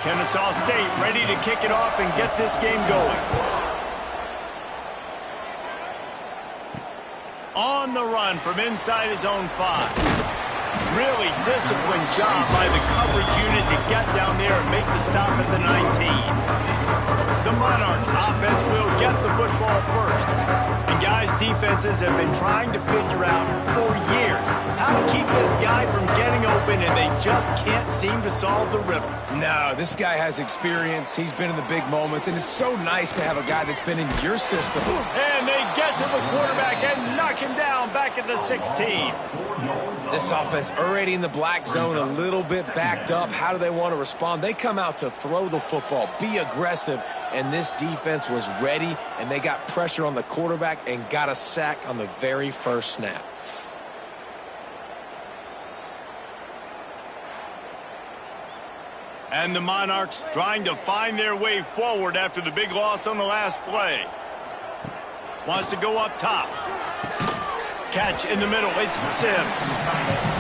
Kennesaw State ready to kick it off and get this game going. On the run from inside his own 5. Really disciplined job by the coverage unit to get down there and make the stop at the 19. The Monarchs offense will get the football first. And guys, defenses have been trying to figure out for years how to keep this guy from getting open, and they just can't seem to solve the riddle. No, this guy has experience. He's been in the big moments, and it's so nice to have a guy that's been in your system. And they get to the quarterback and knock him down back at the 16. This offense already in the black zone, a little bit backed up. How do they want to respond? They come out to throw the football, be aggressive, and this defense was ready, and they got pressure on the quarterback and got a sack on the very first snap. And the Monarchs trying to find their way forward after the big loss on the last play. Wants to go up top. Catch in the middle, it's Sims.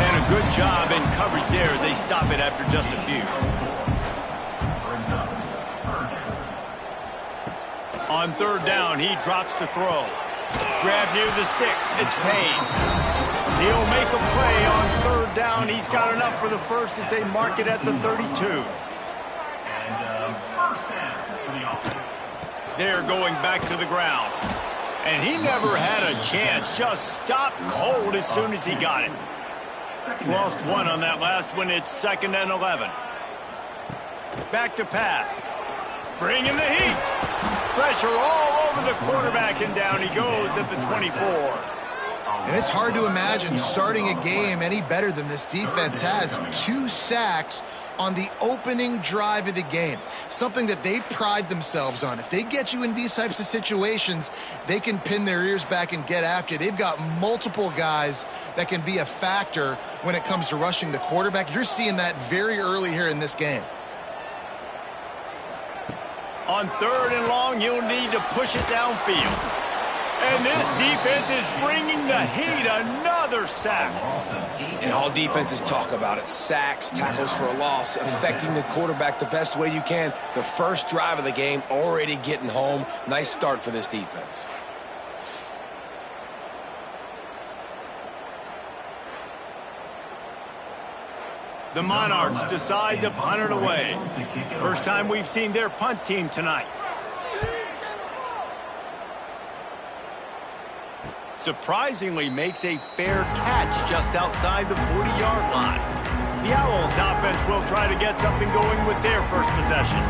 And a good job in coverage there as they stop it after just a few. On third down, he drops to throw. Grab near the sticks, it's Payne. He'll make a play on third down. He's got enough for the first as they mark it at the 32. They're going back to the ground. And he never had a chance. Just stopped cold as soon as he got it. Lost one on that last one. It's 2nd and 11. Back to pass. Bringing the heat. Pressure all over the quarterback, and down he goes at the 24. And it's hard to imagine starting a game any better than this defense has. 2 sacks on the opening drive of the game. Something that they pride themselves on. If they get you in these types of situations, they can pin their ears back and get after you. They've got multiple guys that can be a factor when it comes to rushing the quarterback. You're seeing that very early here in this game. On third and long, you'll need to push it downfield. And this defense is bringing the heat. Another sack. And all defenses talk about it. Sacks, tackles for a loss, affecting the quarterback the best way you can. The first drive of the game, already getting home. Nice start for this defense. The Monarchs decide to punt it away. First time we've seen their punt team tonight. Surprisingly makes a fair catch just outside the 40-yard line. The Owls offense will try to get something going with their first possession.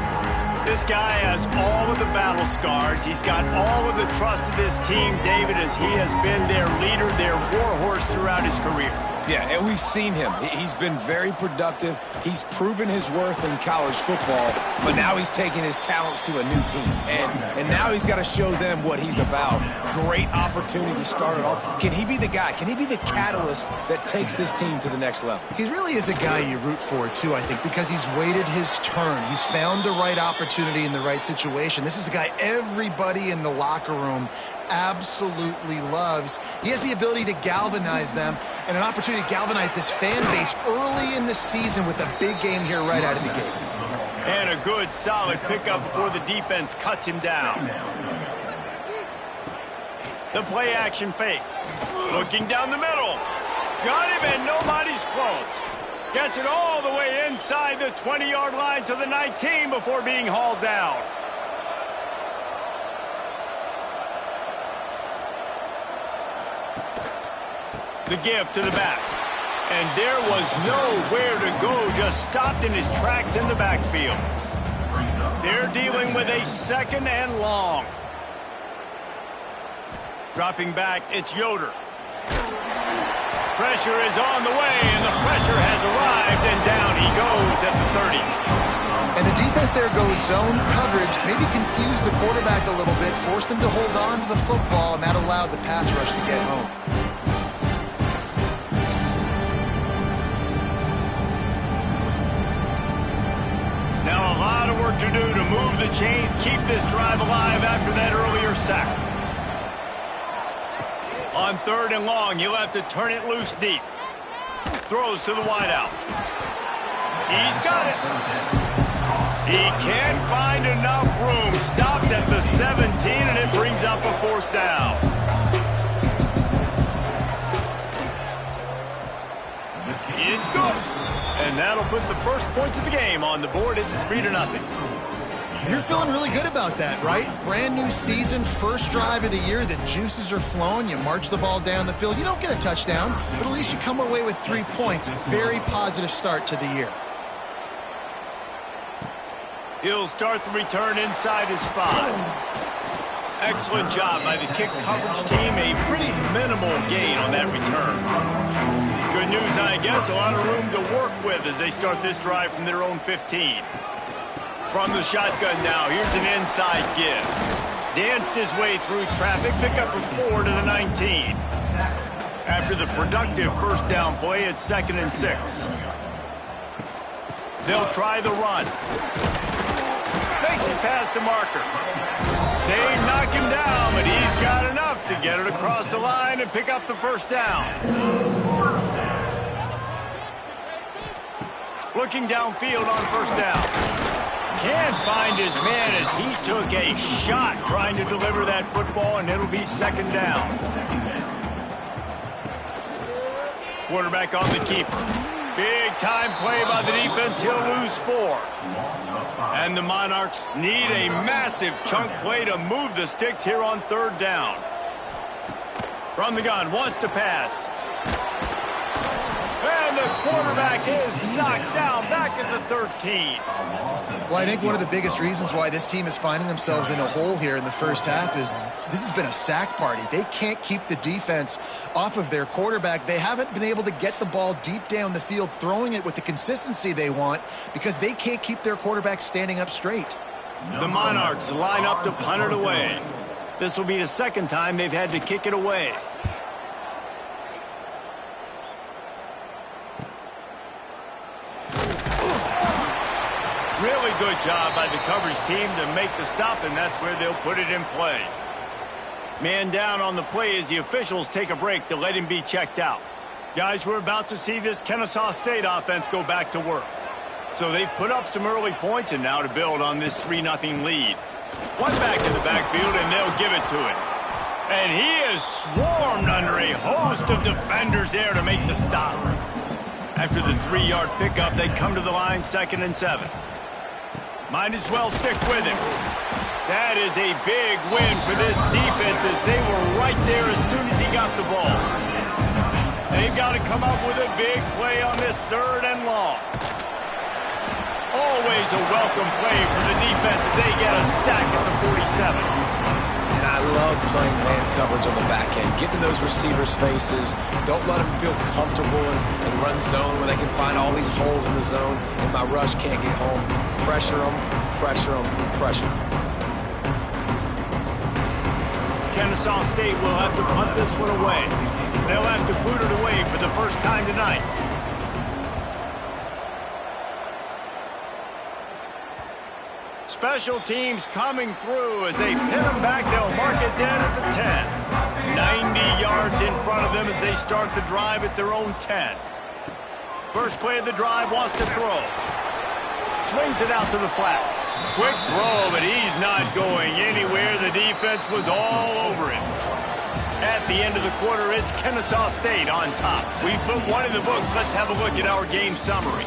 This guy has all of the battle scars. He's got all of the trust of this team, David, as he has been their leader, their warhorse throughout his career. Yeah, and we've seen him. He's been very productive. He's proven his worth in college football, but now he's taking his talents to a new team. And now he's got to show them what he's about. Great opportunity to start it off. Can he be the guy? Can he be the catalyst that takes this team to the next level? He really is a guy you root for, too, I think, because he's waited his turn. He's found the right opportunity in the right situation. This is a guy everybody in the locker room absolutely loves. He has the ability to galvanize them and an opportunity to galvanize this fan base early in the season with a big game here right out of the gate. And a good, solid pickup before the defense cuts him down. The play action fake. Looking down the middle. Got him, and nobody's close. Gets it all the way inside the 20-yard line to the 19 before being hauled down. The give to the back. And there was nowhere to go, just stopped in his tracks in the backfield. They're dealing with a 2nd and long. Dropping back, it's Yoder. Pressure is on the way, and the pressure has arrived, and down he goes at the 30. And the defense there goes zone coverage, maybe confused the quarterback a little bit, forced him to hold on to the football, and that allowed the pass rush to get home. Now a lot of work to do to move the chains, keep this drive alive after that earlier sack. On third and long, you'll have to turn it loose deep. Throws to the wideout. He's got it. He can't find enough room. Stopped at the 17, and it brings up a 4th down. It's good. And that'll put the first points of the game on the board. It's 3-0. You're feeling really good about that, right? Brand new season, first drive of the year. The juices are flowing. You march the ball down the field. You don't get a touchdown, but at least you come away with 3 points. Very positive start to the year. He'll start the return inside his 5. Excellent job by the kick coverage team. A pretty minimal gain on that return. Good news, I guess. A lot of room to work with as they start this drive from their own 15. From the shotgun now, here's an inside give. Danced his way through traffic, pick up a 4 to the 19. After the productive first down play, it's 2nd and 6. They'll try the run. Makes it past the marker. They knock him down, but he's got enough to get it across the line and pick up the first down. Looking downfield on first down. Can't find his man as he took a shot trying to deliver that football, and it'll be 2nd down. Quarterback on the keeper. Big time play by the defense. He'll lose 4. And the Monarchs need a massive chunk play to move the sticks here on 3rd down. From the gun, wants to pass. And the quarterback is knocked down back at the 13. Well, I think one of the biggest reasons why this team is finding themselves in a hole here in the first half is this has been a sack party. They can't keep the defense off of their quarterback. They haven't been able to get the ball deep down the field, throwing it with the consistency they want because they can't keep their quarterback standing up straight. The Monarchs line up to punt it away. This will be the 2nd time they've had to kick it away. Really good job by the coverage team to make the stop, and that's where they'll put it in play. Man down on the play as the officials take a break to let him be checked out. Guys, we're about to see this Kennesaw State offense go back to work. So they've put up some early points, and now to build on this 3-0 lead. One back in the backfield, and they'll give it to him. And he is swarmed under a host of defenders there to make the stop. After the 3-yard pickup, they come to the line 2nd and 7. Might as well stick with him. That is a big win for this defense as they were right there as soon as he got the ball. They've got to come up with a big play on this 3rd and long. Always a welcome play for the defense as they get a sack at the 47. And I love playing man coverage on the back end. Get to those receivers' faces. Don't let them feel comfortable and run zone where they can find all these holes in the zone and my rush can't get home. Pressure them, pressure them, pressure them. Kennesaw State will have to punt this one away. They'll have to boot it away for the first time tonight. Special teams coming through as they pin them back. They'll mark it down at the 10. 90 yards in front of them as they start the drive at their own 10. First play of the drive, wants to throw. Swings it out to the flat. Quick throw, but he's not going anywhere. The defense was all over him. At the end of the quarter, it's Kennesaw State on top. We put one in the books. Let's have a look at our game summary.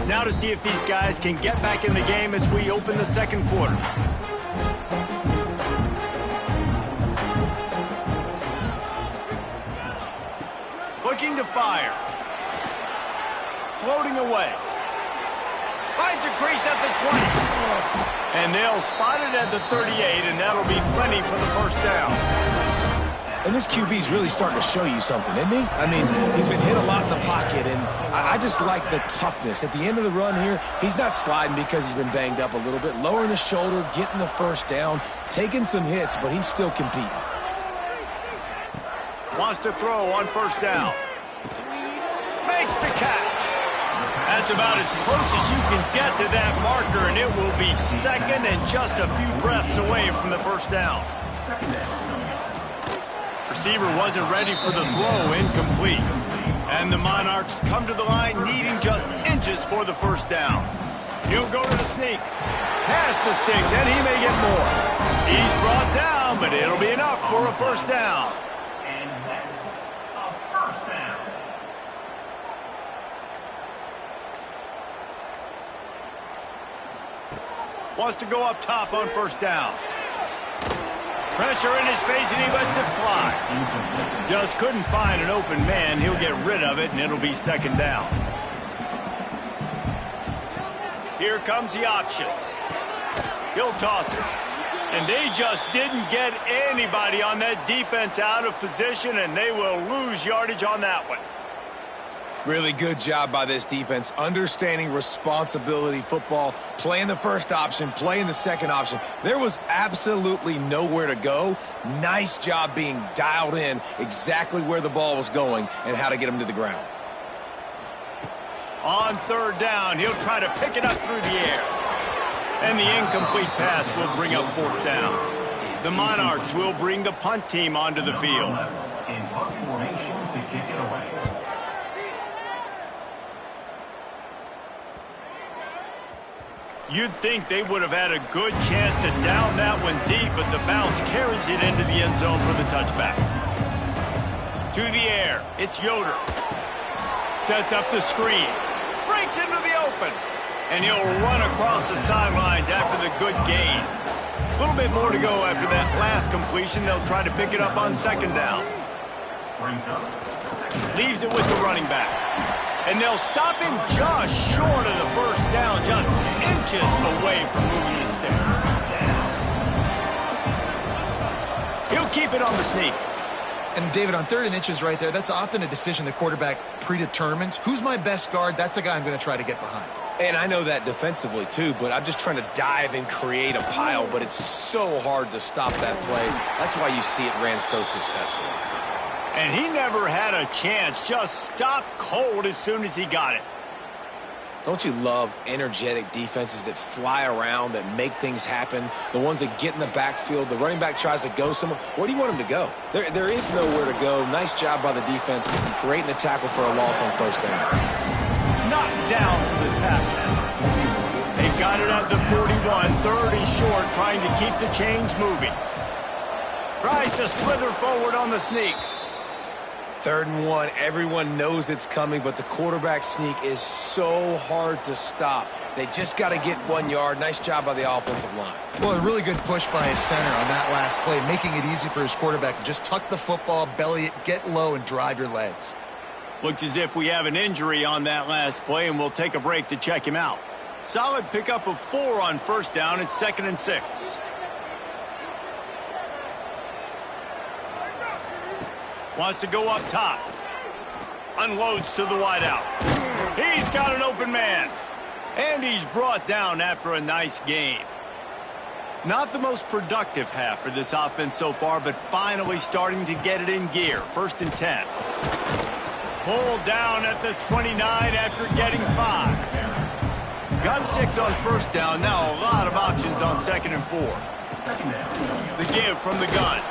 Now to see if these guys can get back in the game as we open the 2nd quarter. Looking to fire. Floating away. Finds a crease at the 20. And they'll spot it at the 38, and that'll be plenty for the first down. And this QB's really starting to show you something, isn't he? I mean, he's been hit a lot in the pocket, and I just like the toughness. At the end of the run here, he's not sliding because he's been banged up a little bit. Lowering the shoulder, getting the first down, taking some hits, but he's still competing. Wants to throw on first down. Makes the catch. That's about as close as you can get to that marker, and it will be second and just a few breaths away from the first down. Receiver wasn't ready for the throw, incomplete. And the Monarchs come to the line needing just inches for the first down. He'll go to the sneak. Pass the sticks, and he may get more. He's brought down, but it'll be enough for a first down. And that's a first down. Wants to go up top on first down. Pressure in his face, and he lets it fly. Just couldn't find an open man. He'll get rid of it, and it'll be second down. Here comes the option. He'll toss it. And they just didn't get anybody on that defense out of position, and they will lose yardage on that one. Really good job by this defense, understanding responsibility football, playing the first option, playing the second option. There was absolutely nowhere to go. Nice job being dialed in exactly where the ball was going and how to get him to the ground. On third down, he'll try to pick it up through the air. And the incomplete pass will bring up fourth down. The Monarchs will bring the punt team onto the field. In punt formation to kick it away. You'd think they would have had a good chance to down that one deep, but the bounce carries it into the end zone for the touchback. To the air, it's Yoder. Sets up the screen. Breaks into the open. And he'll run across the sidelines after the good gain. A little bit more to go after that last completion. They'll try to pick it up on second down. Leaves it with the running back. And they'll stop him just short of the first down, just inches away from moving the sticks. He'll keep it on the sneak. And, David, on third and inches right there, that's often a decision the quarterback predetermines. Who's my best guard? That's the guy I'm going to try to get behind. And I know that defensively, too, but I'm just trying to dive and create a pile, but it's so hard to stop that play. That's why you see it ran so successfully. And he never had a chance, just stopped cold as soon as he got it. Don't you love energetic defenses that fly around, that make things happen? The ones that get in the backfield, the running back tries to go somewhere. Where do you want him to go? There is nowhere to go. Nice job by the defense creating the tackle for a loss on first down. Knocked down for the tackle. They've got it at the 41, third and short, trying to keep the chains moving. Tries to slither forward on the sneak. 3rd and 1, everyone knows it's coming, but the quarterback sneak is so hard to stop. They just got to get 1 yard. Nice job by the offensive line. Well, a really good push by his center on that last play, making it easy for his quarterback to just tuck the football, belly it, get low, and drive your legs. Looks as if we have an injury on that last play, and we'll take a break to check him out. Solid pickup of 4 on first down. It's 2nd and 6. Wants to go up top. Unloads to the wideout. He's got an open man. And he's brought down after a nice gain. Not the most productive half for this offense so far, but finally starting to get it in gear. 1st and 10. Pulled down at the 29 after getting 5. Got 6 on first down. Now a lot of options on 2nd and 4. The give from the gun.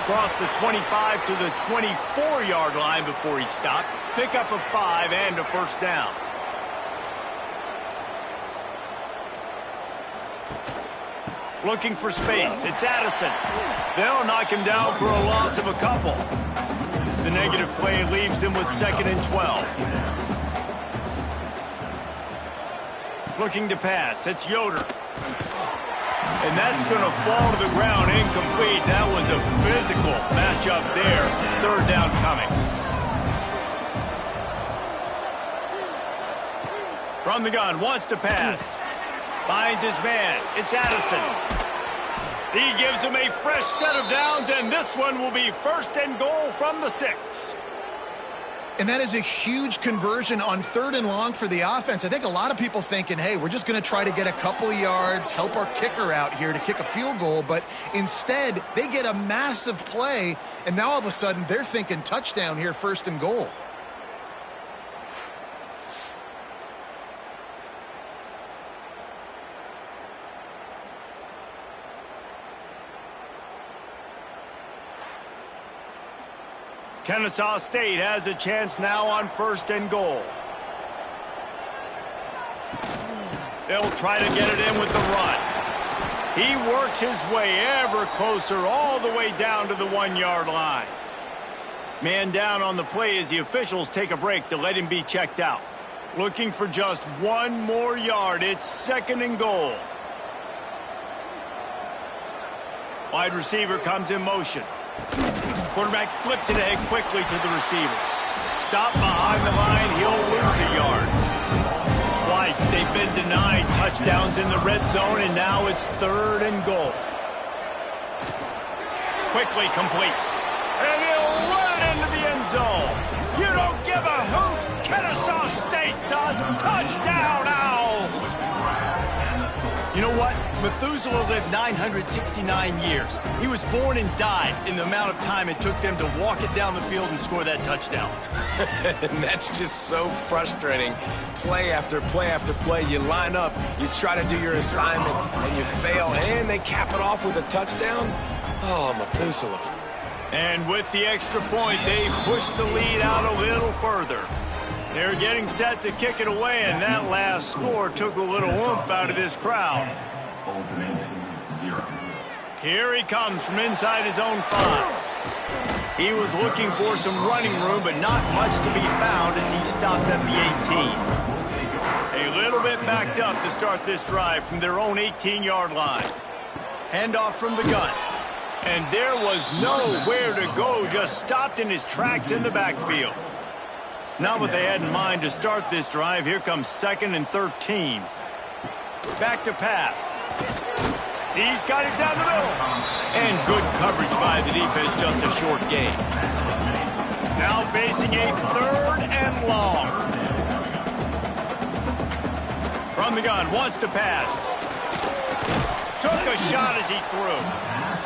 Across the 25 to the 24-yard line before he stopped. Pickup of 5 and a first down. Looking for space. It's Addison. They'll knock him down for a loss of a couple. The negative play leaves them with 2nd and 12. Looking to pass. It's Yoder. And that's going to fall to the ground incomplete. That was a physical matchup there. 3rd down coming. From the gun, wants to pass. Finds his man. It's Addison. He gives him a fresh set of downs, and this one will be 1st and goal from the 6. And that is a huge conversion on 3rd and long for the offense. I think a lot of people thinking, hey, we're just going to try to get a couple yards, help our kicker out here to kick a field goal. But instead, they get a massive play, and now all of a sudden they're thinking touchdown here, 1st and goal. Kennesaw State has a chance now on 1st and goal. They'll try to get it in with the run. He works his way ever closer all the way down to the 1-yard line. Man down on the play as the officials take a break to let him be checked out. Looking for just 1 more yard. It's 2nd and goal. Wide receiver comes in motion. Quarterback flips it ahead quickly to the receiver. Stop behind the line. He'll lose a yard. Twice they've been denied touchdowns in the red zone, and now it's 3rd and goal. Quickly complete. And he'll run it into the end zone. You don't give a hoot. Kennesaw State does. Touchdown, Owls. You know what? Methuselah lived 969 years. He was born and died in the amount of time it took them to walk it down the field and score that touchdown. And that's just so frustrating. Play after play after play. You line up, you try to do your assignment, and you fail, and they cap it off with a touchdown? Oh, Methuselah. And with the extra point, they push the lead out a little further. They're getting set to kick it away, and that last score took a little oomph out of this crowd. Here he comes from inside his own 5. He was looking for some running room, but not much to be found as he stopped at the 18. A little bit backed up to start this drive from their own 18-yard line. Handoff from the gun. And there was nowhere to go, just stopped in his tracks in the backfield. Not what they had in mind to start this drive. Here comes 2nd and 13. Back to pass. He's got it down the middle. And good coverage by the defense, just a short gain. Now facing a 3rd and long. From the gun, wants to pass. Took a shot as he threw.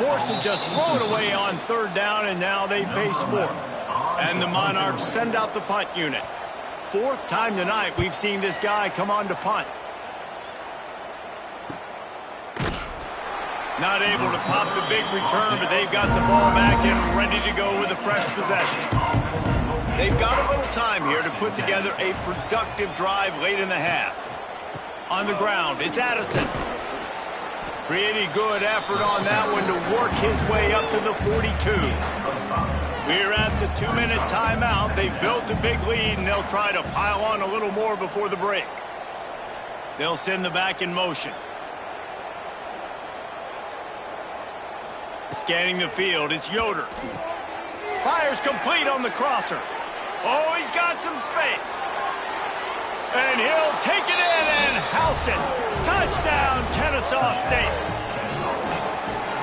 Forced to just throw it away on 3rd down, and now they face 4th. And the Monarchs send out the punt unit. 4th time tonight we've seen this guy come on to punt. Not able to pop the big return, but they've got the ball back and ready to go with a fresh possession. They've got a little time here to put together a productive drive late in the half. On the ground, it's Addison. Pretty good effort on that one to work his way up to the 42. We're at the 2-minute timeout. They've built a big lead, and they'll try to pile on a little more before the break. They'll send the back in motion. Scanning the field, it's Yoder. Fires complete on the crosser. Oh, he's got some space. And he'll take it in and house it. Touchdown, Kennesaw State.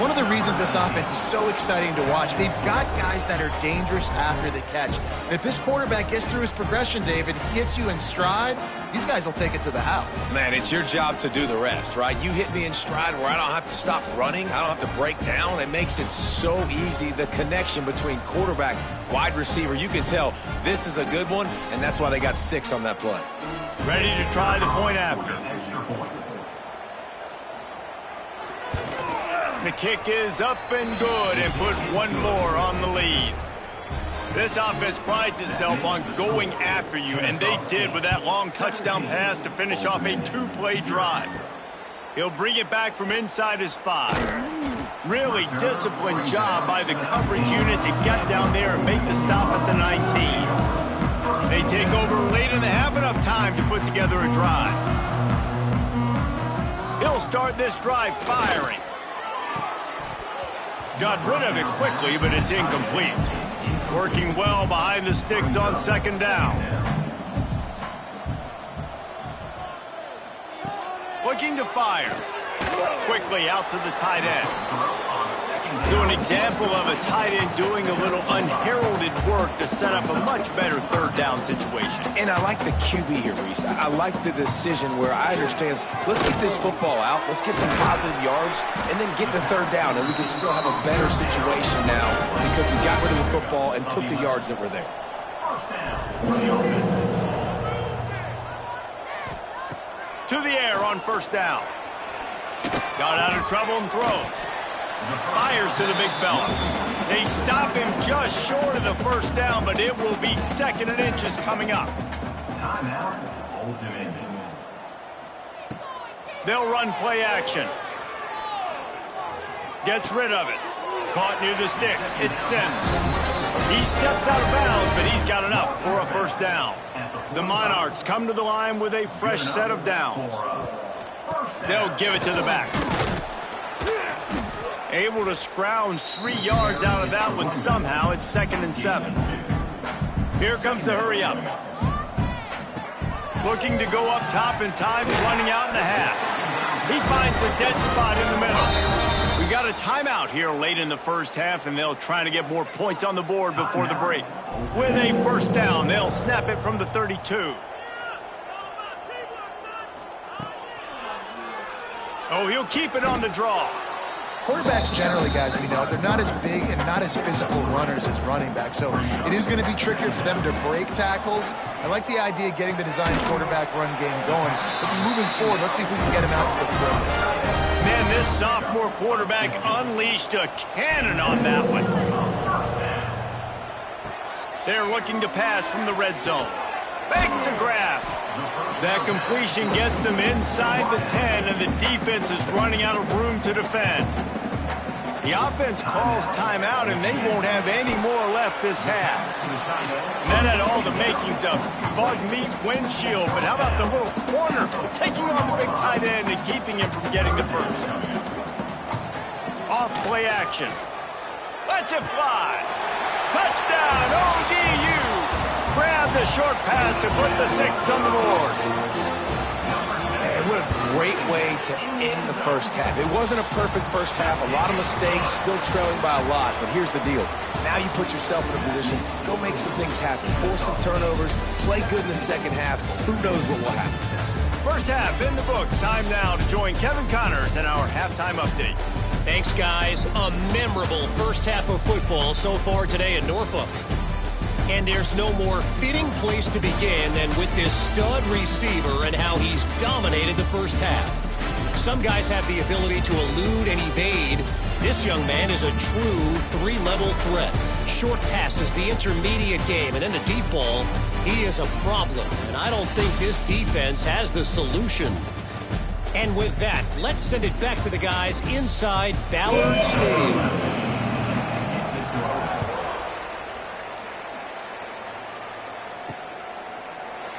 One of the reasons this offense is so exciting to watch, they've got guys that are dangerous after the catch. And if this quarterback gets through his progression, David, he hits you in stride, these guys will take it to the house. Man, it's your job to do the rest, right? You hit me in stride where I don't have to stop running. I don't have to break down. It makes it so easy. The connection between quarterback, wide receiver, you can tell this is a good one, and that's why they got 6 on that play. Ready to try the point after. The kick is up and good and put 1 more on the lead. This offense prides itself on going after you, and they did with that long touchdown pass to finish off a 2-play drive. He'll bring it back from inside his 5. Really disciplined job by the coverage unit to get down there and make the stop at the 19. They take over late in the half, enough time to put together a drive. He'll start this drive firing. Got rid of it quickly, but it's incomplete. Working well behind the sticks on 2nd down. Looking to fire. Quickly out to the tight end. So an example of a tight end doing a little unheralded work to set up a much better 3rd down situation. And I like the QB here, Reese. I like the decision where I understand, let's get this football out, let's get some positive yards, and then get to 3rd down, and we can still have a better situation now because we got rid of the football and took the yards that were there. To the air on 1st down. Got out of trouble and throws. Fires to the big fella. They stop him just short of the first down, but it will be 2nd and inches coming up. Timeout, ultimate. They'll run play action. Gets rid of it. Caught near the sticks. It's Sims. He steps out of bounds, but he's got enough for a first down. The Monarchs come to the line with a fresh set of downs. They'll give it to the back. Able to scrounge 3 yards out of that one somehow. It's 2nd and 7. Here comes the hurry up. Looking to go up top in time, running out in the half. He finds a dead spot in the middle. We got a timeout here late in the first half, and they'll try to get more points on the board before the break. With a first down, they'll snap it from the 32. Oh, he'll keep it on the draw. Quarterbacks generally, guys, we know, they're not as big and not as physical runners as running backs, so it is going to be trickier for them to break tackles. I like the idea of getting the designed quarterback run game going, but moving forward, let's see if we can get him out to the perimeter. Man, this sophomore quarterback unleashed a cannon on that one. They're looking to pass from the red zone. Fakes to grab. That completion gets them inside the 10, and the defense is running out of room to defend. The offense calls timeout, and they won't have any more left this half. And that had all the makings of bug meat windshield, but how about the little corner taking on the big tight end and keeping him from getting the first? Off play action. Lets it fly. Touchdown, ODU. Grab the short pass to put the 6 on the board. Man, what a great way to end the first half. It wasn't a perfect first half. A lot of mistakes, still trailing by a lot. But here's the deal. Now you put yourself in a position, go make some things happen. Force some turnovers, play good in the second half. Who knows what will happen? First half in the books. Time now to join Kevin Connors in our halftime update. Thanks, guys. A memorable first half of football so far today in Norfolk. And there's no more fitting place to begin than with this stud receiver and how he's dominated the first half. Some guys have the ability to elude and evade. This young man is a true 3-level threat. Short passes, the intermediate game, and then the deep ball. He is a problem, and I don't think this defense has the solution. And with that, let's send it back to the guys inside Ballard Stadium.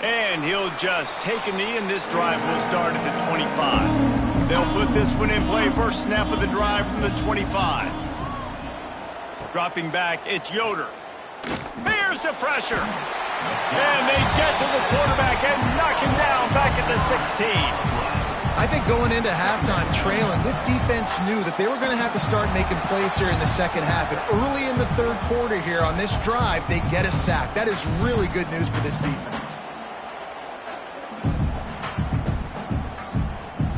And he'll just take a knee, and this drive will start at the 25. They'll put this one in play. First snap of the drive from the 25. Dropping back, it's Yoder. Here's the pressure. And they get to the quarterback and knock him down back at the 16. I think going into halftime trailing, this defense knew that they were going to have to start making plays here in the second half. And early in the third quarter here on this drive, they get a sack. That is really good news for this defense.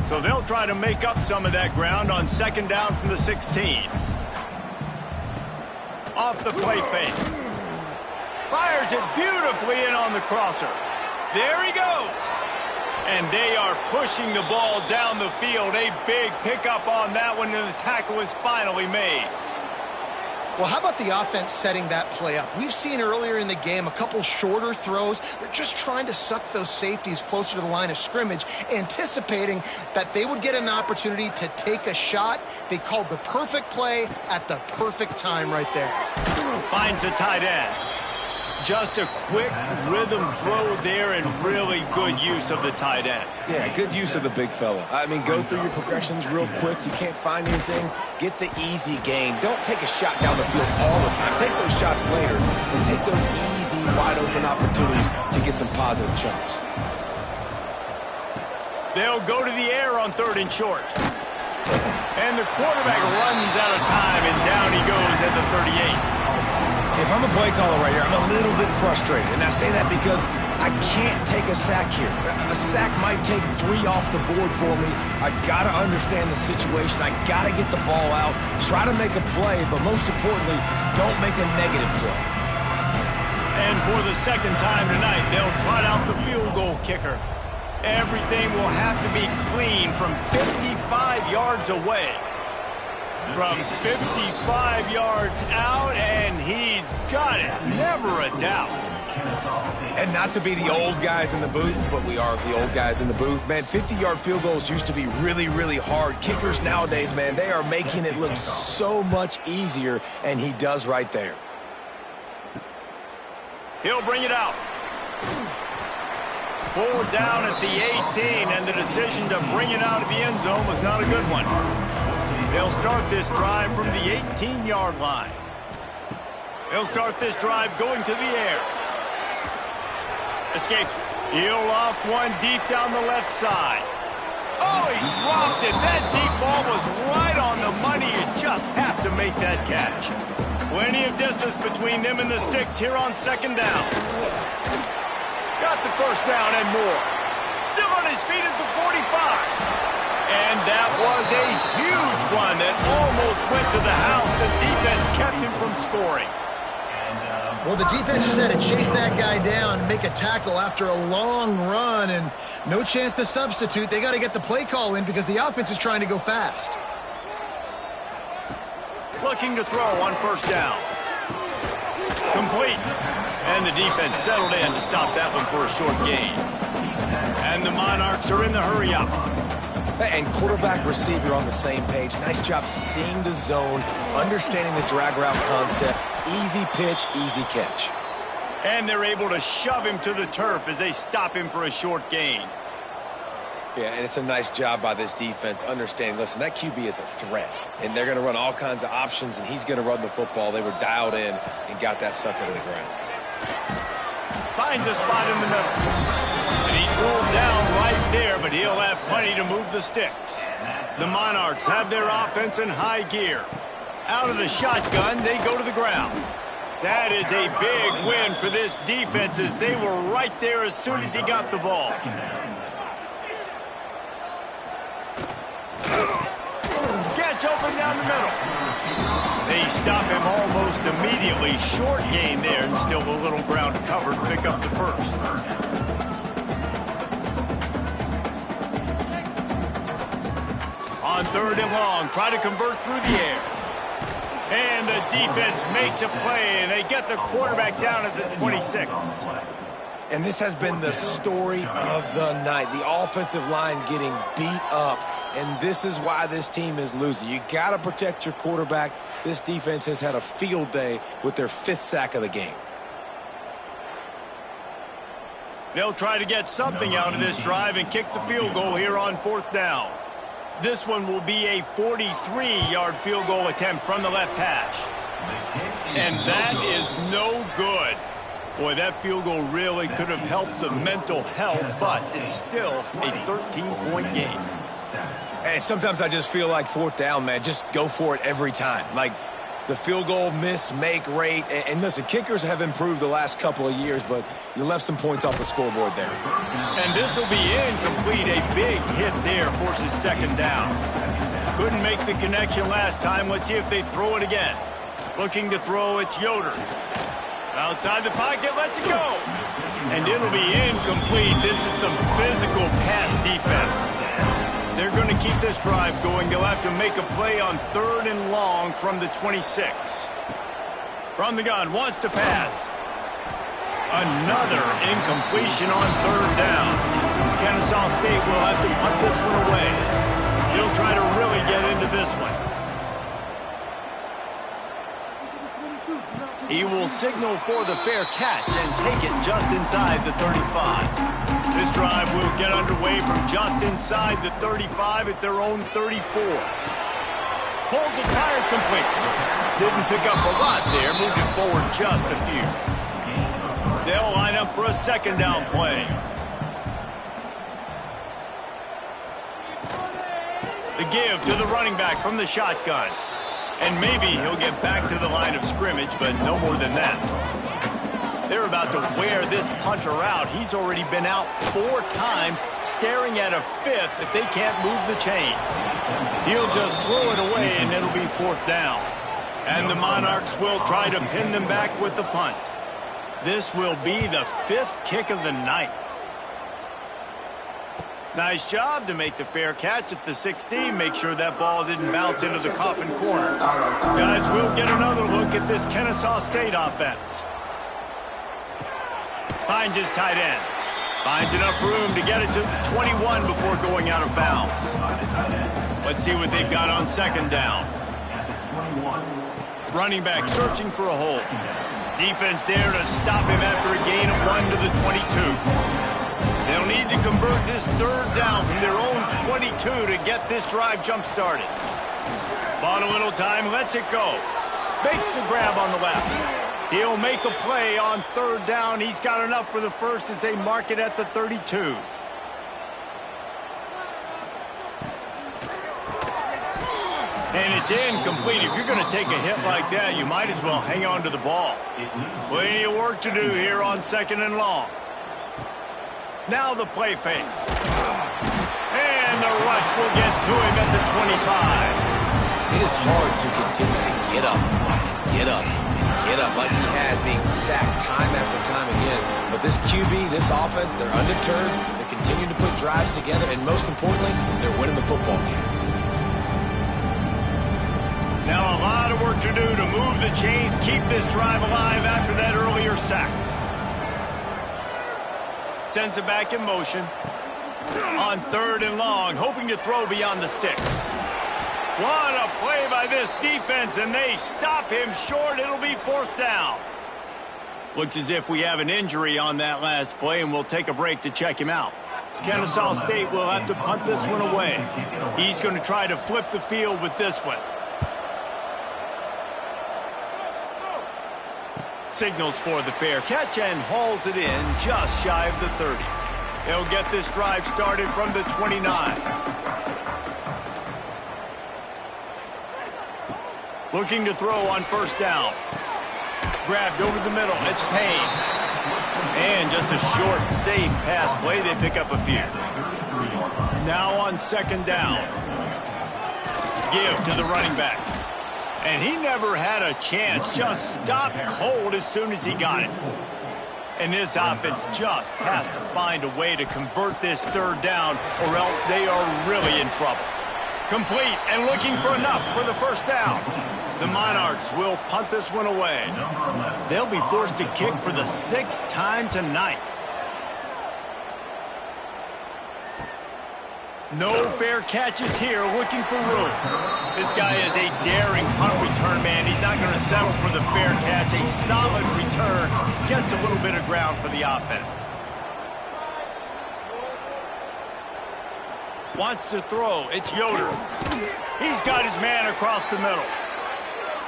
So they'll try to make up some of that ground on second down from the 16. Off the play fake. Fires it beautifully in on the crosser. There he goes. And they are pushing the ball down the field. A big pickup on that one, and the tackle is finally made. Well, how about the offense setting that play up? We've seen earlier in the game a couple shorter throws. They're just trying to suck those safeties closer to the line of scrimmage, anticipating that they would get an opportunity to take a shot. They called the perfect play at the perfect time right there. Finds a tight end. Just a quick rhythm throw there, and really good use of the tight end. Yeah, good use of the big fella. I mean, go through your progressions real quick. You can't find anything. Get the easy gain. Don't take a shot down the field all the time. Take those shots later, and take those easy, wide-open opportunities to get some positive chunks. They'll go to the air on 3rd and short. And the quarterback runs out of time, and down he goes at the 38. If I'm a play caller right here, I'm a little bit frustrated. And I say that because I can't take a sack here. A sack might take 3 off the board for me. I got to understand the situation. I got to get the ball out, try to make a play, but most importantly, don't make a negative play. And for the second time tonight, they'll trot out the field goal kicker. Everything will have to be clean from 55 yards away. From 55 yards out, and he's got it. Never a doubt. And not to be the old guys in the booth, but we are the old guys in the booth. Man, 50-yard field goals used to be really, really hard. Kickers nowadays, man, they are making it look so much easier, and he does right there. He'll bring it out. Pulled down at the 18, and the decision to bring it out of the end zone was not a good one. They'll start this drive from the 18-yard line. They'll start this drive going to the air. Escapes. He'll off one deep down the left side. Oh, he dropped it. That deep ball was right on the money. You just have to make that catch. Plenty of distance between them and the sticks here on second down. Got the first down and more. Still on his feet at the 45. And that was a huge one that almost went to the house. The defense kept him from scoring. Well, the defense just had to chase that guy down, make a tackle after a long run, and no chance to substitute. They got to get the play call in because the offense is trying to go fast. Looking to throw on first down. Complete. And the defense settled in to stop that one for a short gain. And the Monarchs are in the hurry-up. And quarterback receiver on the same page. Nice job seeing the zone, understanding the drag route concept. Easy pitch, easy catch. And they're able to shove him to the turf as they stop him for a short gain. Yeah, and it's a nice job by this defense understanding, listen, that QB is a threat. And they're going to run all kinds of options, and he's going to run the football. They were dialed in and got that sucker to the ground. Finds a spot in the middle. And he's rolled down right there, but he'll have plenty to move the sticks. The Monarchs have their offense in high gear. Out of the shotgun, they go to the ground. That is a big win for this defense as they were right there as soon as he got the ball. Gets open down the middle. They stop him almost immediately. Short gain there, and still a little ground covered. Pick up the first. On third and long, try to convert through the air. And the defense makes a play, and they get the quarterback down at the 26. And this has been the story of the night. The offensive line getting beat up, and this is why this team is losing. You got to protect your quarterback. This defense has had a field day with their 5th sack of the game. They'll try to get something out of this drive and kick the field goal here on fourth down. This one will be a 43-yard field goal attempt from the left hash. And that is no good. Boy, that field goal really could have helped the mental health, but it's still a 13-point game. And sometimes I just feel like fourth down, man, just go for it every time. Like the field goal miss-make rate. And listen, kickers have improved the last couple of years, but you left some points off the scoreboard there. And this will be incomplete. A big hit there forces second down. Couldn't make the connection last time. Let's see if they throw it again. Looking to throw, it's Yoder. Outside the pocket, lets it go. And it'll be incomplete. This is some physical pass defense. They're going to keep this drive going. They'll have to make a play on third and long from the 26. From the gun, wants to pass. Another incompletion on third down. Kennesaw State will have to punt this one away. He'll try to really get into this one. He will signal for the fair catch and take it just inside the 35. This drive will get underway from just inside the 35 at their own 34. Pulls it higher complete. Didn't pick up a lot there, moved it forward just a few. They'll line up for a second down play. The give to the running back from the shotgun. And maybe he'll get back to the line of scrimmage, but no more than that. They're about to wear this punter out. He's already been out 4 times, staring at a 5th if they can't move the chains. He'll just throw it away, and it'll be fourth down. And the Monarchs will try to pin them back with the punt. This will be the 5th kick of the night. Nice job to make the fair catch at the 16. Make sure that ball didn't bounce into the coffin corner. Guys, we'll get another look at this Kennesaw State offense. Finds his tight end. Finds enough room to get it to the 21 before going out of bounds. Let's see what they've got on second down. Running back searching for a hole. Defense there to stop him after a gain of 1 to the 22. They'll need to convert this third down from their own 22 to get this drive jump-started. Bought a little time, lets it go. Makes the grab on the left. He'll make a play on third down. He's got enough for the first as they mark it at the 32. And it's incomplete. If you're going to take a hit like that, you might as well hang on to the ball. Plenty of work to do here on second and long. Now the play fake. And the rush will get to him at the 25. It is hard to continue to get up and get up and get up like he has, being sacked time after time again. But this QB, this offense, they're undeterred. They're continuing to put drives together, and most importantly, they're winning the football game. Now a lot of work to do to move the chains, keep this drive alive after that earlier sack. Sends it back in motion. On third and long, hoping to throw beyond the sticks. What a play by this defense, and they stop him short. It'll be fourth down. Looks as if we have an injury on that last play, and we'll take a break to check him out. Kennesaw State will have to punt this one away. He's going to try to flip the field with this one. Signals for the fair catch and hauls it in just shy of the 30. They'll get this drive started from the 29. Looking to throw on first down. Grabbed over the middle. It's Payne. And just a short, safe pass play. They pick up a few. Now on second down. Give to the running back. And he never had a chance. Just stopped cold as soon as he got it. And this offense just has to find a way to convert this third down, or else they are really in trouble. Complete and looking for enough for the first down. The Monarchs will punt this one away. They'll be forced to kick for the 6th time tonight. No fair catches here, looking for room. This guy is a daring punt return man. He's not going to settle for the fair catch. A solid return gets a little bit of ground for the offense. Wants to throw. It's Yoder. He's got his man across the middle.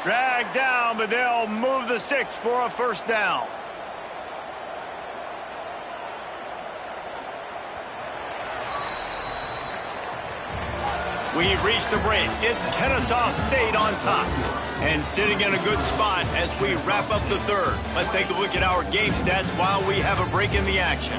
Dragged down, but they'll move the sticks for a first down. We've reached the break. It's Kennesaw State on top. And sitting in a good spot as we wrap up the third. Let's take a look at our game stats while we have a break in the action.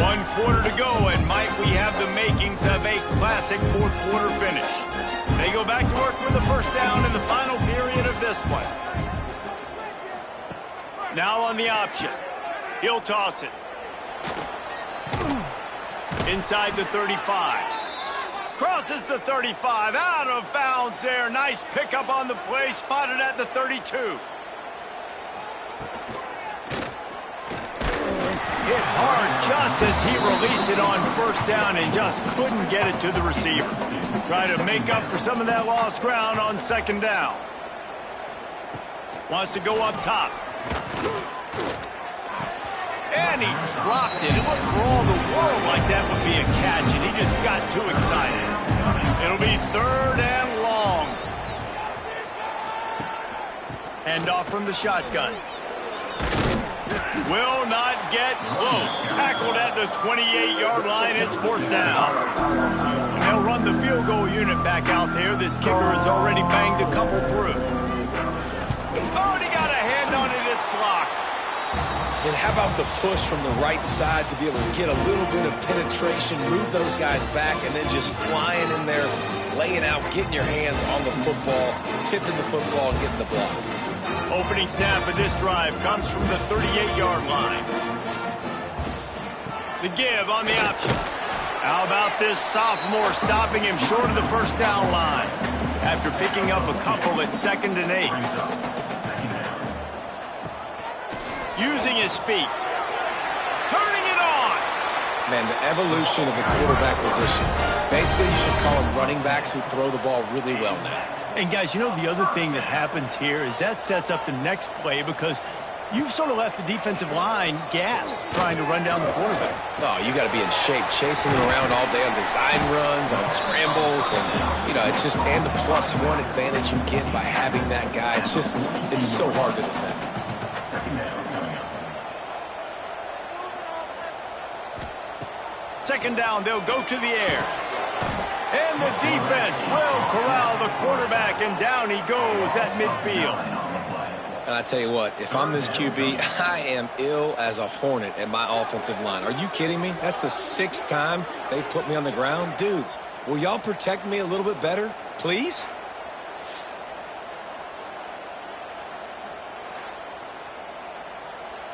One quarter to go, and might we have the makings of a classic fourth quarter finish. They go back to work with the first down in the final period of this one. Now on the option. He'll toss it. Inside the 35. Crosses the 35. Out of bounds there. Nice pickup on the play. Spotted at the 32. Hit hard just as he released it on first down and just couldn't get it to the receiver. Try to make up for some of that lost ground on second down. Wants to go up top. And he dropped it. It looked for all the world like that would be a catch, and he just got too excited. It'll be third and long. Hand off from the shotgun. Will not get close. Tackled at the 28-yard line. It's fourth down. And they'll run the field goal unit back out there. This kicker has already banged a couple through. Already got a hand on it. It's blocked. And how about the push from the right side to be able to get a little bit of penetration, move those guys back, and then just flying in there, laying out, getting your hands on the football, tipping the football, and getting the block. Opening snap of this drive comes from the 38-yard line. The give on the option. How about this sophomore stopping him short of the first down line after picking up a couple at 2nd and 8. Using his feet. Turning it on. Man, the evolution of the quarterback position. Basically, you should call them running backs who throw the ball really well now. And, guys, you know the other thing that happens here is that sets up the next play because you've sort of left the defensive line gassed trying to run down the quarterback. Oh, you got to be in shape, chasing him around all day on design runs, on scrambles, and, you know, it's just, and the +1 advantage you get by having that guy. It's just, it's so hard to defend. Second down, they'll go to the air. And the defense will corral the quarterback, and down he goes at midfield. And I tell you what, if I'm this QB, I am ill as a hornet at my offensive line. Are you kidding me? That's the 6th time they've put me on the ground. Dudes, will y'all protect me a little bit better, please?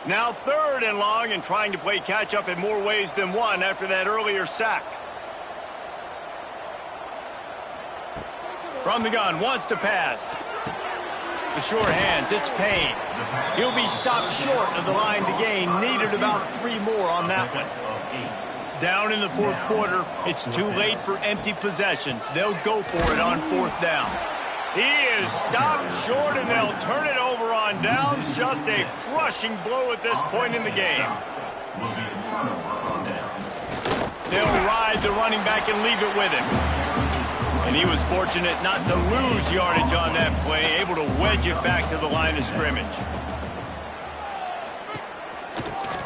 Now 3rd and long, and trying to play catch-up in more ways than one after that earlier sack. From the gun, wants to pass. The sure hands, it's Payne. He'll be stopped short of the line to gain. Needed about 3 more on that one. Down in the 4th quarter, it's too late for empty possessions. They'll go for it on 4th down. He is stopped short, and they'll turn it over on downs. Just a crushing blow at this point in the game. They'll ride the running back and leave it with him. And he was fortunate not to lose yardage on that play, able to wedge it back to the line of scrimmage.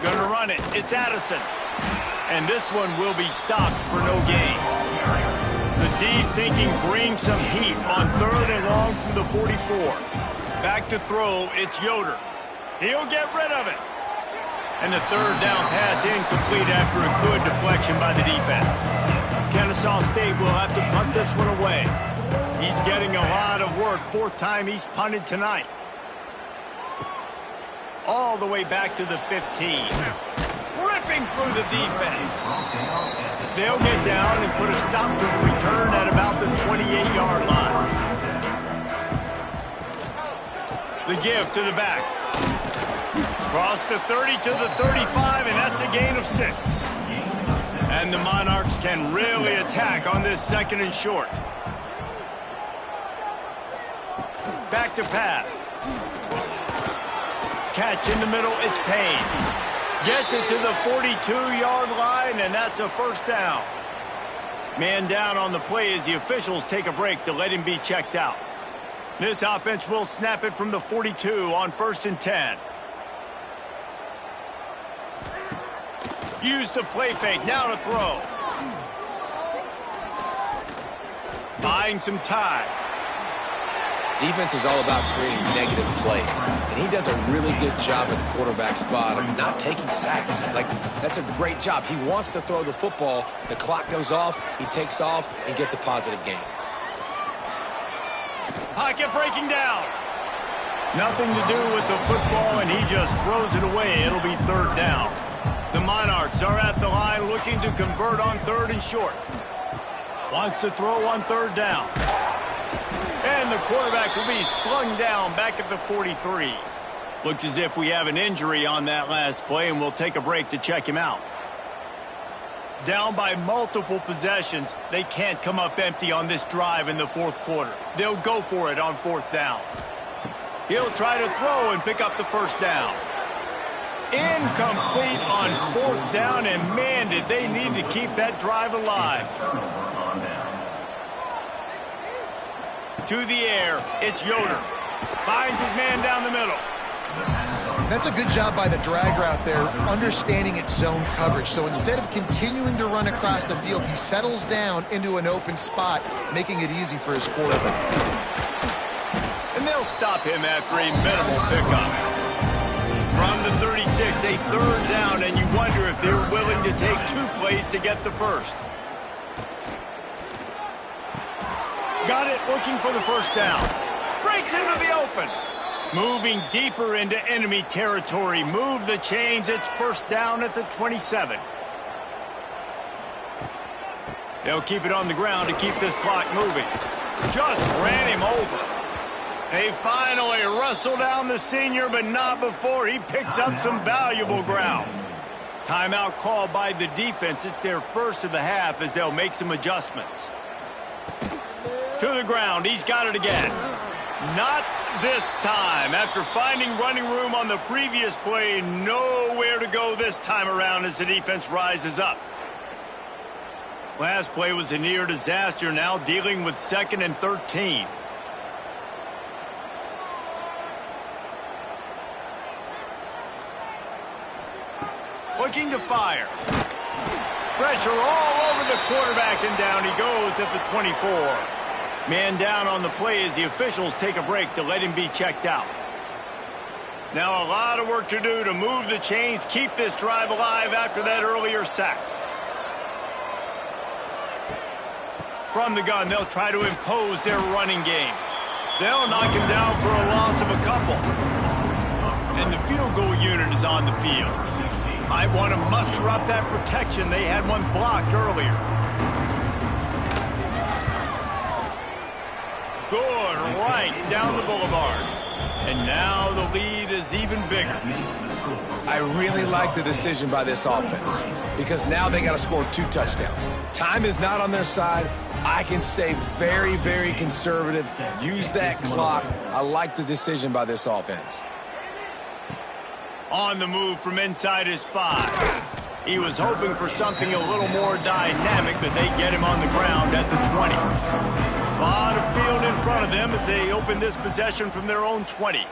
Gonna run it. It's Addison. And this one will be stopped for no gain. The D thinking bring some heat on 3rd and long from the 44. Back to throw, it's Yoder. He'll get rid of it. And the 3rd down pass incomplete after a good deflection by the defense. Kennesaw State will have to punt this one away. He's getting a lot of work. 4th time he's punted tonight. All the way back to the 15. Ripping through the defense. They'll get down and put a stop to the return at about the 28-yard line. The give to the back. Cross the 30 to the 35, and that's a gain of 6. And the Monarchs can really attack on this 2nd and short. Back to pass. Catch in the middle, it's Payne. Gets it to the 42-yard line, and that's a 1st down. Man down on the play as the officials take a break to let him be checked out. This offense will snap it from the 42 on 1st and 10. Use the play fake, now to throw. Buying some time. Defense is all about creating negative plays, and he does a really good job at the quarterback spot of not taking sacks. Like, that's a great job. He wants to throw the football. The clock goes off, he takes off, and gets a positive gain. Pocket breaking down. Nothing to do with the football, and he just throws it away. It'll be 3rd down. The Monarchs are at the line looking to convert on 3rd and short. Wants to throw on 3rd down. And the quarterback will be slung down back at the 43. Looks as if we have an injury on that last play, and we'll take a break to check him out. Down by multiple possessions, they can't come up empty on this drive in the 4th quarter. They'll go for it on 4th down. He'll try to throw and pick up the 1st down. Incomplete on 4th down, and man, did they need to keep that drive alive. To the air, it's Yoder. Finds his man down the middle. That's a good job by the drag route there, understanding its zone coverage. So instead of continuing to run across the field, he settles down into an open spot, making it easy for his quarterback. And they'll stop him after a minimal pickup. From the 36, a 3rd down, and you wonder if they're willing to take 2 plays to get the 1st. Got it, looking for the 1st down. Breaks into the open. Moving deeper into enemy territory. Move the chains. It's first down at the 27. They'll keep it on the ground to keep this clock moving. Just ran him over. They finally wrestle down the senior, but not before he picks up some valuable ground. Timeout called by the defense. It's their first of the half as they'll make some adjustments. To the ground. He's got it again. Not this time. After finding running room on the previous play, nowhere to go this time around as the defense rises up. Last play was a near disaster, now dealing with 2nd and 13. Looking to fire. Pressure all over the quarterback, and down he goes at the 24. Man down on the play as the officials take a break to let him be checked out. Now a lot of work to do to move the chains, keep this drive alive after that earlier sack. From the gun, they'll try to impose their running game. They'll knock him down for a loss of a couple. And the field goal unit is on the field. Might want to muster up that protection. They had one blocked earlier. Good, right down the boulevard. And now the lead is even bigger. I really like the decision by this offense because now they got to score 2 touchdowns. Time is not on their side. I can stay very, very conservative, use that clock. I like the decision by this offense. On the move from inside his 5. He was hoping for something a little more dynamic, but they get him on the ground at the 20. A lot of field in front of them as they open this possession from their own 20.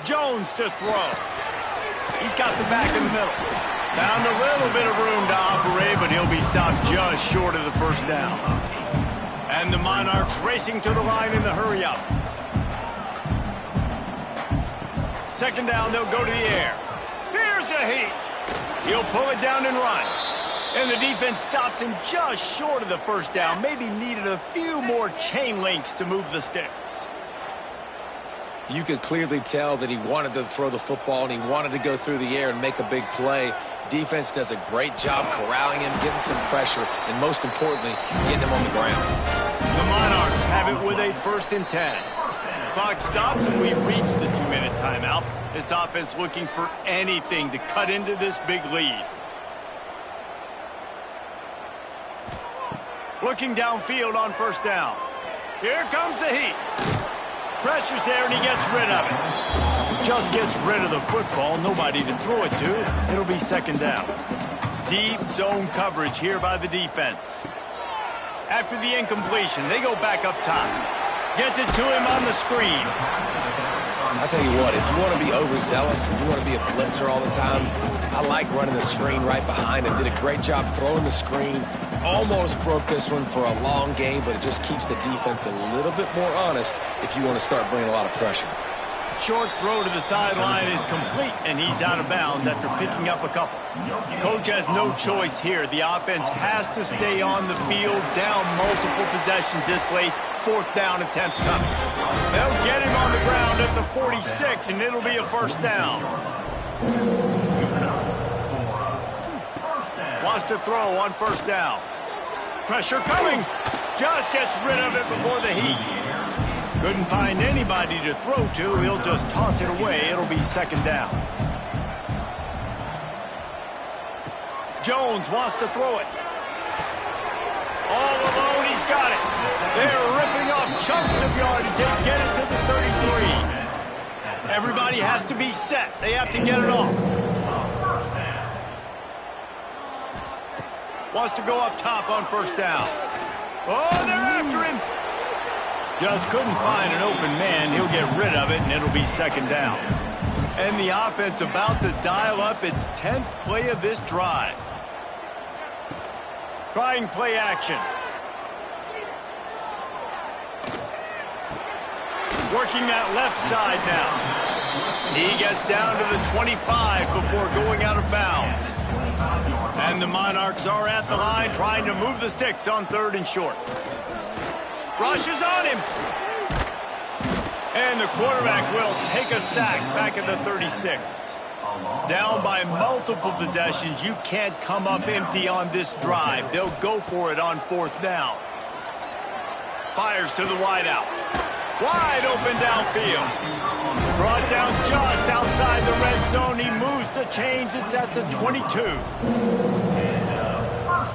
Jones to throw. He's got the back in the middle. Found a little bit of room to operate, but he'll be stopped just short of the first down. And the Monarchs racing to the line in the hurry-up. 2nd down, they'll go to the air. Here's a heat. He'll pull it down and run. And the defense stops him just short of the first down. Maybe needed a few more chain links to move the sticks. You could clearly tell that he wanted to throw the football and he wanted to go through the air and make a big play. Defense does a great job corralling him, getting some pressure, and most importantly, getting him on the ground. The Monarchs have it with a 1st and 10. Clock stops and we reach the 2-minute timeout. This offense looking for anything to cut into this big lead. Looking downfield on 1st down. Here comes the heat. Pressure's there and he gets rid of it. Just gets rid of the football. Nobody to throw it to. It'll be 2nd down. Deep zone coverage here by the defense. After the incompletion, they go back up top. Gets it to him on the screen. I'll tell you what, if you want to be overzealous and you want to be a blitzer all the time, I like running the screen right behind him. Did a great job throwing the screen. Almost broke this one for a long game, but it just keeps the defense a little bit more honest if you want to start bringing a lot of pressure. Short throw to the sideline is complete, and he's out of bounds after picking up a couple. Coach has no choice here. The offense has to stay on the field, down multiple possessions this late. 4th down attempt coming. They'll get him on the ground at the 46, and it'll be a 1st down. Wants to throw on 1st down. Pressure coming. Just gets rid of it before the heat. Couldn't find anybody to throw to. He'll just toss it away. It'll be 2nd down. Jones wants to throw it. All alone, he's got it. They're ripping off chunks of yardage and get it to the 33. Everybody has to be set. They have to get it off. Wants to go up top on 1st down. Oh, they're after him. Just couldn't find an open man. He'll get rid of it, and it'll be 2nd down. And the offense about to dial up its 10th play of this drive. Trying play action. Working that left side now. He gets down to the 25 before going out of bounds. And the Monarchs are at the line trying to move the sticks on 3rd and short. Rushes on him. And the quarterback will take a sack back at the 36. Down by multiple possessions, you can't come up empty on this drive. They'll go for it on 4th down. Fires to the wideout. Wide open downfield. Brought down just outside the red zone. He moves the chains. It's at the 22.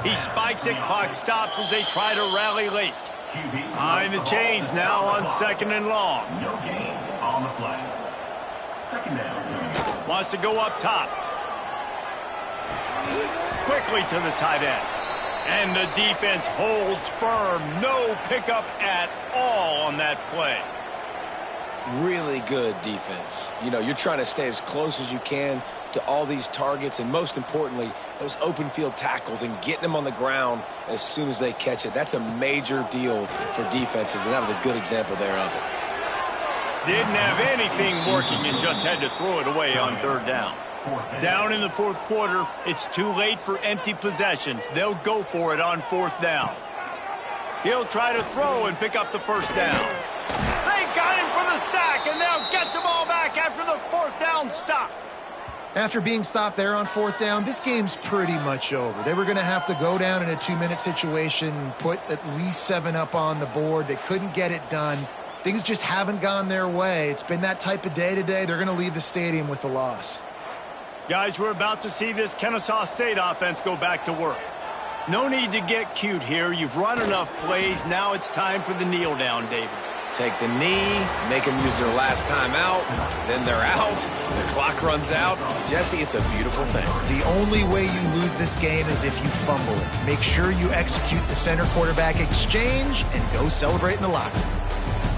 He spikes it. Clock stops as they try to rally late. Behind the chains now on 2nd and long. No gain on the play. 2nd down. Wants to go up top. Quickly to the tight end. And the defense holds firm. No pickup at all on that play. Really good defense. You know, you're trying to stay as close as you can to all these targets, and most importantly, those open field tackles and getting them on the ground as soon as they catch it. That's a major deal for defenses, and that was a good example there of it. Didn't have anything working and just had to throw it away on 3rd down. Down in the 4th quarter, it's too late for empty possessions. They'll go for it on 4th down. He'll try to throw and pick up the 1st down. They got him for the sack, and they'll get the ball back after the 4th down stop. After being stopped there on 4th down, this game's pretty much over. They were going to have to go down in a 2-minute situation, put at least 7 up on the board. They couldn't get it done. Things just haven't gone their way. It's been that type of day today. They're going to leave the stadium with the loss. Guys, we're about to see this Kennesaw State offense go back to work. No need to get cute here. You've run enough plays. Now it's time for the kneel down, David. Take the knee, make them use their last time out, then they're out, the clock runs out. Jesse, it's a beautiful thing. The only way you lose this game is if you fumble it. Make sure you execute the center quarterback exchange and go celebrate in the locker room.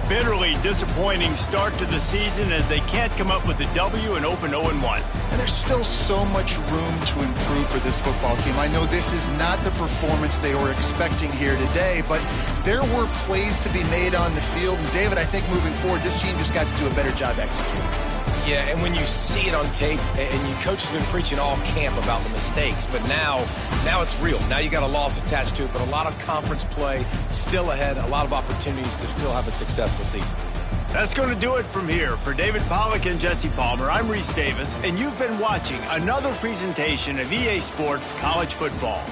Bitterly disappointing start to the season as they can't come up with a W and open 0-1. And there's still so much room to improve for this football team. I know this is not the performance they were expecting here today, but there were plays to be made on the field. And David, I think moving forward, this team just got to do a better job executing. Yeah, and when you see it on tape, and your coach has been preaching all camp about the mistakes, but now it's real. Now you got a loss attached to it, but a lot of conference play still ahead, a lot of opportunities to still have a successful season. That's going to do it from here. For David Pollack and Jesse Palmer, I'm Reese Davis, and you've been watching another presentation of EA Sports College Football.